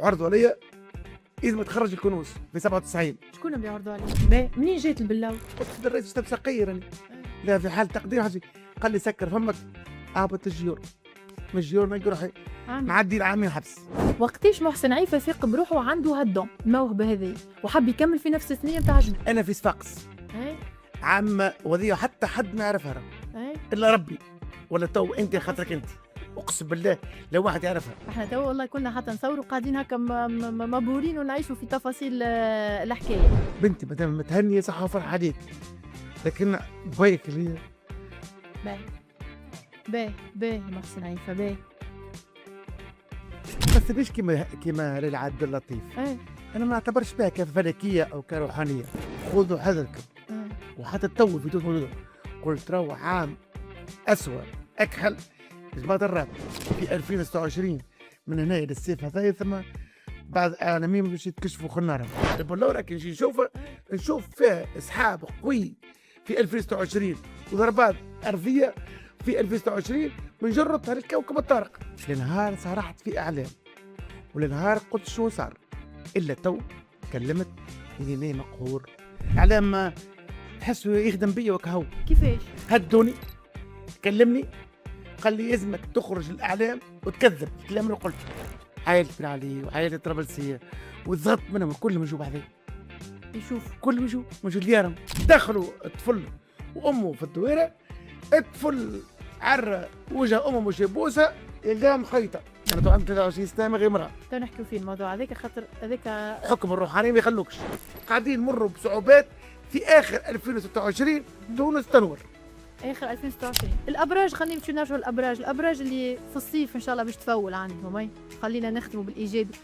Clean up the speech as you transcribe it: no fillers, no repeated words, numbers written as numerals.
عرضوا عليا اذا ما تخرج الكنوز في 97. شكون بيعرضوا عليك؟ منين جات البلاو؟ قلت له الرئيس استاذ سقير راني لا في حال تقدير حاجه. قال لي سكر فمك هابط الجيور من الجيور نلقى روحي معدي العامين حبس. وقتاش محسن عيفة ثق بروحه وعنده هالدون الموهبة هذه وحب يكمل في نفس الثنية نتاع جنة؟ انا في صفاقس عامة وذي حتى حد ما يعرفها الا ربي ولا تو انت خاطرك انت اقسم بالله لو واحد يعرفها. احنا تو والله كنا حتى نصوروا قاعدين هكا مبهورين ونعيشوا في تفاصيل الحكايه. بنتي مادام متهنيه صح وفرحه عليك لكن بويك اللي باهي محسن عيفة باهي بس ليش كيما ليلى عبد اللطيف. انا ما نعتبرش بها كفلكيه او كروحانيه. خذوا حذركم وحتى تو في تونس قلت روح عام اسوء اكحل الجماعة الرابع في 2026 من هنا للصيف هذايا ثم بعض الاعلاميين باش يتكشفوا خنارهم. لو راك نشوف فيها اسحاب قوي في 2026 وضربات ارضيه في 2026 من جرة الكوكب الطارق. لنهار صرحت في اعلام ولنهار قلت شو صار الا تو كلمت اني مقهور. اعلام ما تحسوا يخدم بيا وكهو. كيفاش؟ هدوني كلمني قال لي يلزمك تخرج الاعلام وتكذب الكلام اللي قلته. عائلة بن علي وعائلة طرابلسية والضغط منهم كلهم يجوا بعدين يشوف كلهم يجوا موجود ديارهم. دخلوا الطفل وامه في الدويره الطفل عرى وجه امه مش يبوسها يلقاها مخيطه. انا تو عندي 23 سنه غير امراه. تو نحكيو فيه الموضوع هذاك خاطر هذاك حكم الروحاني ما يخلوكش. قاعدين نمروا بصعوبات في اخر 2026 تونس تنور. اخر 2026 الابراج. خلينا نمشيو نرجعوا الابراج اللي في الصيف ان شاء الله باش تفول عندهم. خلينا نختموا بالايجابي.